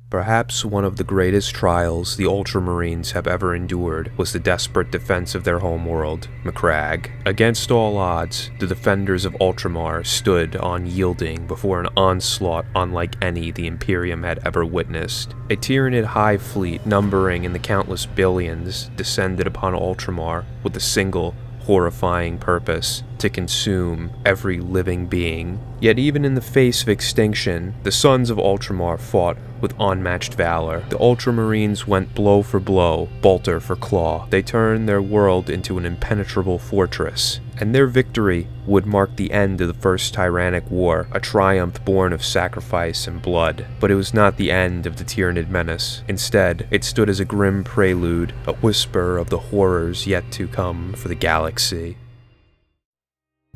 Perhaps one of the greatest trials the Ultramarines have ever endured was the desperate defense of their homeworld, Macragge. Against all odds, the defenders of Ultramar stood unyielding before an onslaught unlike any the Imperium had ever witnessed. A Tyranid Hive Fleet numbering in the countless billions descended upon Ultramar with a single, horrifying purpose: to consume every living being. Yet even in the face of extinction, the sons of Ultramar fought with unmatched valor. The Ultramarines went blow for blow, bolter for claw. They turned their world into an impenetrable fortress, and their victory would mark the end of the First Tyrannic War, a triumph born of sacrifice and blood. But it was not the end of the Tyranid menace. Instead, it stood as a grim prelude, a whisper of the horrors yet to come for the galaxy.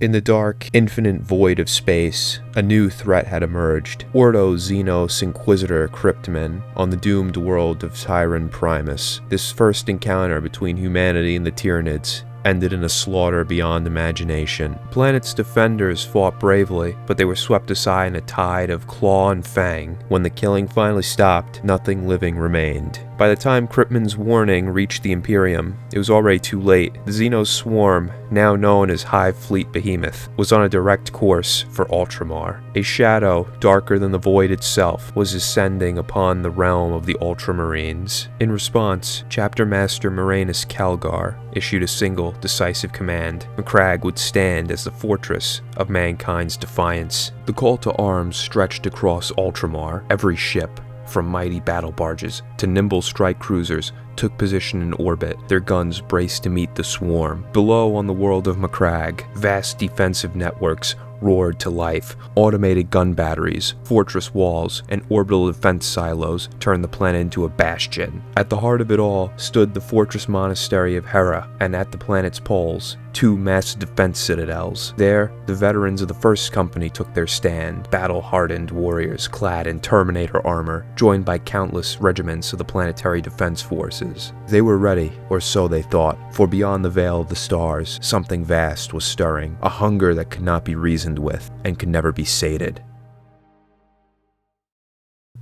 In the dark, infinite void of space, a new threat had emerged. Ordo Xenos Inquisitor Cryptmen on the doomed world of Tyran Primus. This first encounter between humanity and the Tyranids ended in a slaughter beyond imagination. The planet's defenders fought bravely, but they were swept aside in a tide of claw and fang. When the killing finally stopped, nothing living remained. By the time Cryptman's warning reached the Imperium, it was already too late. The Xenos swarm, now known as Hive Fleet Behemoth, was on a direct course for Ultramar. A shadow, darker than the void itself, was ascending upon the realm of the Ultramarines. In response, Chapter Master Marneus Calgar issued a single, decisive command. Macragge would stand as the fortress of mankind's defiance. The call to arms stretched across Ultramar. Every ship, from mighty battle barges to nimble strike cruisers, took position in orbit, their guns braced to meet the swarm. Below on the world of Macragge, vast defensive networks roared to life. Automated gun batteries, fortress walls, and orbital defense silos turned the planet into a bastion. At the heart of it all stood the fortress monastery of Hera, and at the planet's poles, two massive defense citadels. There, the veterans of the First Company took their stand, battle-hardened warriors clad in Terminator armor, joined by countless regiments of the planetary defense forces. They were ready, or so they thought, for beyond the veil of the stars, something vast was stirring, a hunger that could not be reasoned with, and could never be sated.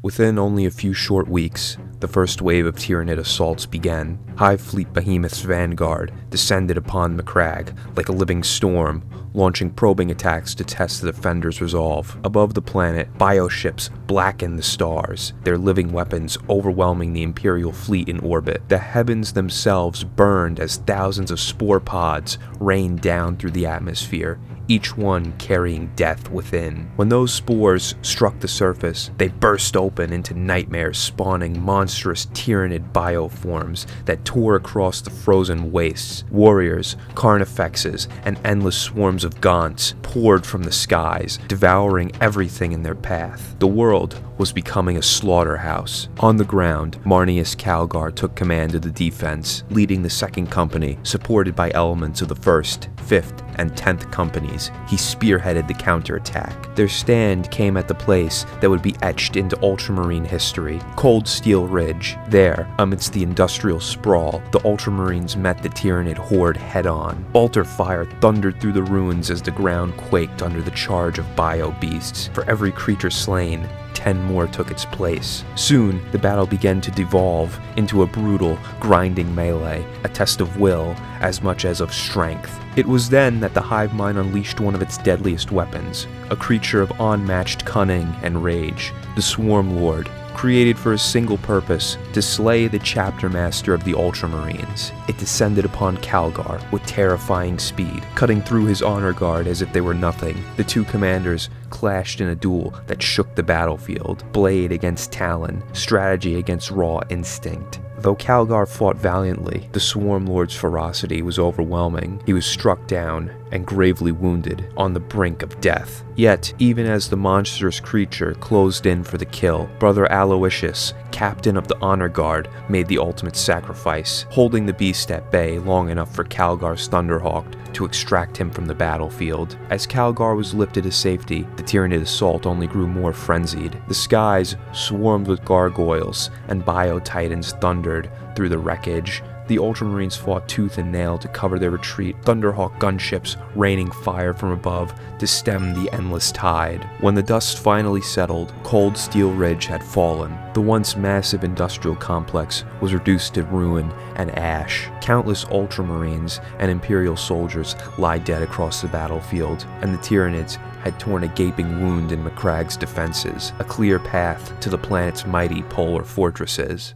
Within only a few short weeks, the first wave of Tyranid assaults began. Hive Fleet Behemoth's vanguard descended upon Macragge like a living storm, launching probing attacks to test the defenders' resolve. Above the planet, bioships blackened the stars, their living weapons overwhelming the Imperial fleet in orbit. The heavens themselves burned as thousands of spore pods rained down through the atmosphere, each one carrying death within. When those spores struck the surface, they burst open into nightmares, spawning monstrous Tyranid bioforms that tore across the frozen wastes. Warriors, carnifexes, and endless swarms of gaunts poured from the skies, devouring everything in their path. The world was becoming a slaughterhouse. On the ground, Marneus Calgar took command of the defense, leading the Second Company, supported by elements of the 1st, 5th, and 10th Companies. He spearheaded the counterattack. Their stand came at the place that would be etched into Ultramarine history, Cold Steel Ridge. There, amidst the industrial sprawl, the Ultramarines met the Tyranid horde head-on. Bolter fire thundered through the ruins as the ground quaked under the charge of bio-beasts. For every creature slain, 10 more took its place. Soon, the battle began to devolve into a brutal, grinding melee, a test of will as much as of strength. It was then that the hive mind unleashed one of its deadliest weapons, a creature of unmatched cunning and rage, the Swarmlord, created for a single purpose, to slay the Chapter Master of the Ultramarines. It descended upon Calgar with terrifying speed, cutting through his honor guard as if they were nothing. The two commanders clashed in a duel that shook the battlefield, blade against talon, strategy against raw instinct. Though Calgar fought valiantly, the Swarmlord's ferocity was overwhelming. He was struck down and gravely wounded, on the brink of death. Yet, even as the monstrous creature closed in for the kill, Brother Aloysius, captain of the Honor Guard, made the ultimate sacrifice, holding the beast at bay long enough for Calgar's Thunderhawk to extract him from the battlefield. As Calgar was lifted to safety, the Tyranid assault only grew more frenzied. The skies swarmed with gargoyles, and bio-titans thundered through the wreckage. the Ultramarines fought tooth and nail to cover their retreat, Thunderhawk gunships raining fire from above to stem the endless tide. When the dust finally settled, Cold Steel Ridge had fallen. The once massive industrial complex was reduced to ruin and ash. Countless Ultramarines and Imperial soldiers lie dead across the battlefield, and the Tyranids had torn a gaping wound in Macragge's defenses, a clear path to the planet's mighty polar fortresses.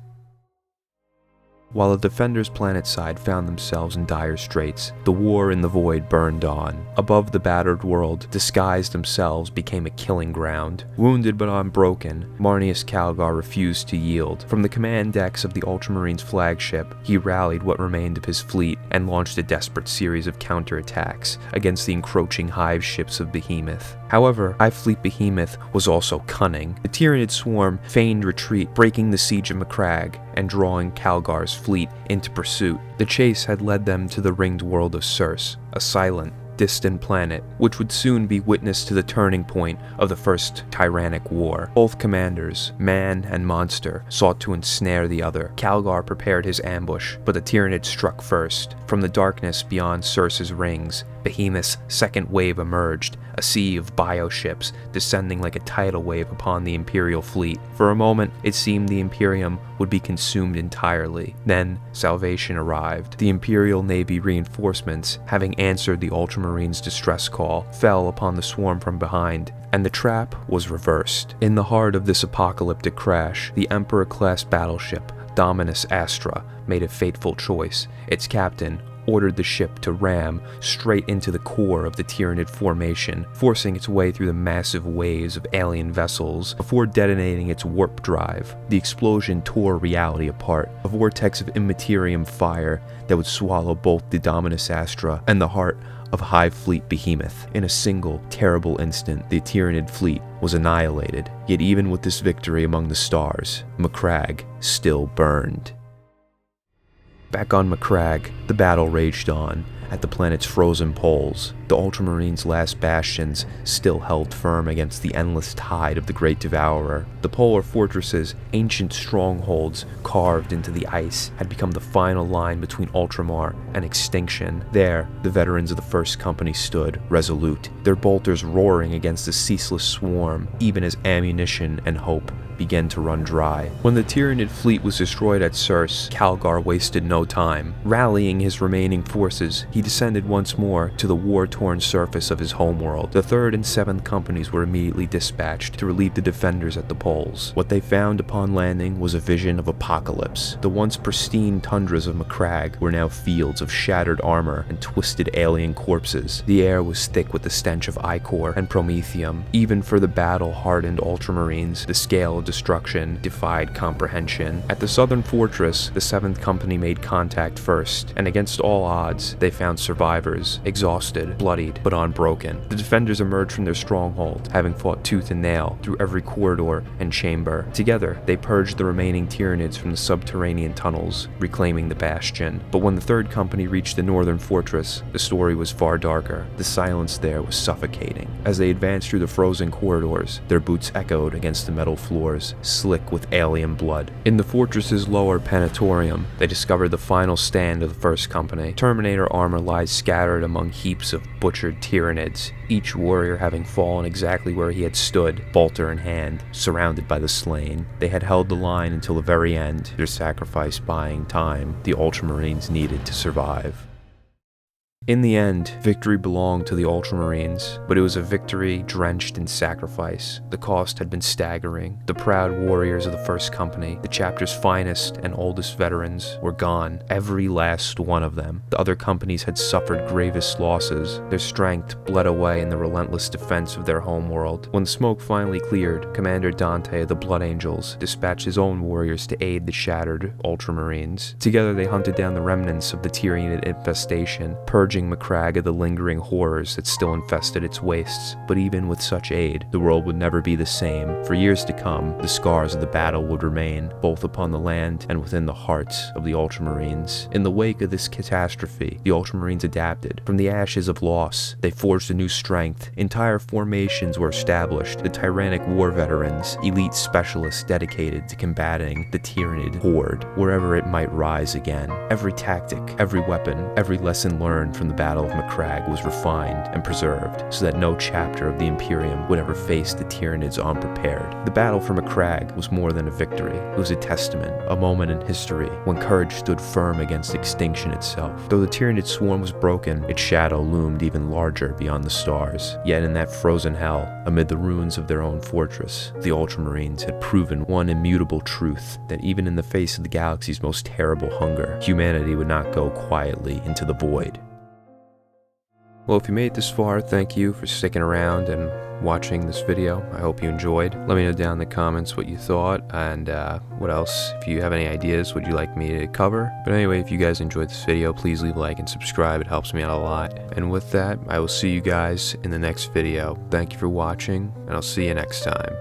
While the defenders planetside found themselves in dire straits, the war in the void burned on. Above the battered world, disguised themselves became a killing ground. Wounded but unbroken, Marneus Calgar refused to yield. From the command decks of the Ultramarines' flagship, he rallied what remained of his fleet and launched a desperate series of counterattacks against the encroaching Hive ships of Behemoth. However, Hive Fleet Behemoth was also cunning. The Tyranid swarm feigned retreat, breaking the siege of Macragge and drawing Calgar's fleet into pursuit. The chase had led them to the ringed world of Circe, a silent, distant planet, which would soon be witness to the turning point of the First Tyrannic War. Both commanders, man and monster, sought to ensnare the other. Calgar prepared his ambush, but the Tyranid struck first. From the darkness beyond Circe's rings, Behemoth's second wave emerged, a sea of bioships descending like a tidal wave upon the Imperial fleet. For a moment, it seemed the Imperium would be consumed entirely. Then, salvation arrived. The Imperial Navy reinforcements, having answered the Ultramarines' distress call, fell upon the swarm from behind, and the trap was reversed. In the heart of this apocalyptic crash, the Emperor-class battleship, Dominus Astra, made a fateful choice. Its captain ordered the ship to ram straight into the core of the Tyranid formation, forcing its way through the massive waves of alien vessels before detonating its warp drive. The explosion tore reality apart, a vortex of Imperium fire that would swallow both the Dominus Astra and the heart of Hive Fleet Behemoth. In a single, terrible instant, the Tyranid fleet was annihilated. Yet even with this victory among the stars, Macragge still burned. Back on Macragge, the battle raged on. At the planet's frozen poles, the Ultramarines' last bastions still held firm against the endless tide of the Great Devourer. The polar fortresses, ancient strongholds carved into the ice, had become the final line between Ultramar and extinction. There, the veterans of the First Company stood, resolute, their bolters roaring against the ceaseless swarm, even as ammunition and hope began to run dry. When the Tyranid fleet was destroyed at Circe, Calgar wasted no time. Rallying his remaining forces, he descended once more to the war-torn surface of his homeworld. The 3rd and 7th companies were immediately dispatched to relieve the defenders at the poles. What they found upon landing was a vision of apocalypse. The once pristine tundras of Macragge were now fields of shattered armor and twisted alien corpses. The air was thick with the stench of ichor and promethium. Even for the battle-hardened Ultramarines, the scale of destruction defied comprehension. At the southern fortress, the 7th Company made contact first, and against all odds, they found survivors, exhausted, bloodied, but unbroken. The defenders emerged from their stronghold, having fought tooth and nail through every corridor and chamber. Together, they purged the remaining Tyranids from the subterranean tunnels, reclaiming the bastion. But when the 3rd Company reached the northern fortress, the story was far darker. The silence there was suffocating. As they advanced through the frozen corridors, their boots echoed against the metal floors, slick with alien blood. In the fortress's lower penetorium, they discovered the final stand of the First Company. Terminator armor lies scattered among heaps of butchered Tyranids, each warrior having fallen exactly where he had stood, bolter in hand, surrounded by the slain. They had held the line until the very end, their sacrifice buying time the Ultramarines needed to survive. In the end, victory belonged to the Ultramarines, but it was a victory drenched in sacrifice. The cost had been staggering. The proud warriors of the First Company, the chapter's finest and oldest veterans, were gone, every last one of them. The other companies had suffered gravest losses. Their strength bled away in the relentless defense of their homeworld. When the smoke finally cleared, Commander Dante of the Blood Angels dispatched his own warriors to aid the shattered Ultramarines. Together they hunted down the remnants of the Tyranid infestation, purging purging Macragge of the lingering horrors that still infested its wastes. But even with such aid, the world would never be the same. For years to come, the scars of the battle would remain, both upon the land and within the hearts of the Ultramarines. In the wake of this catastrophe, the Ultramarines adapted. From the ashes of loss, they forged a new strength. Entire formations were established, the Tyrannic War veterans, elite specialists dedicated to combating the Tyrannid horde, wherever it might rise again. Every tactic, every weapon, every lesson learned from the Battle of Macragge was refined and preserved, so that no chapter of the Imperium would ever face the Tyrannids unprepared. The battle for Macragge was more than a victory. It was a testament, a moment in history when courage stood firm against extinction itself. Though the Tyrannid swarm was broken, its shadow loomed even larger beyond the stars. Yet in that frozen hell, amid the ruins of their own fortress, the Ultramarines had proven one immutable truth, that even in the face of the galaxy's most terrible hunger, humanity would not go quietly into the void. Well, if you made it this far, thank you for sticking around and watching this video. I hope you enjoyed. Let me know down in the comments what you thought, and what else, if you have any ideas, would you like me to cover. But anyway, if you guys enjoyed this video, please leave a like and subscribe. It helps me out a lot. And with that, I will see you guys in the next video. Thank you for watching, and I'll see you next time.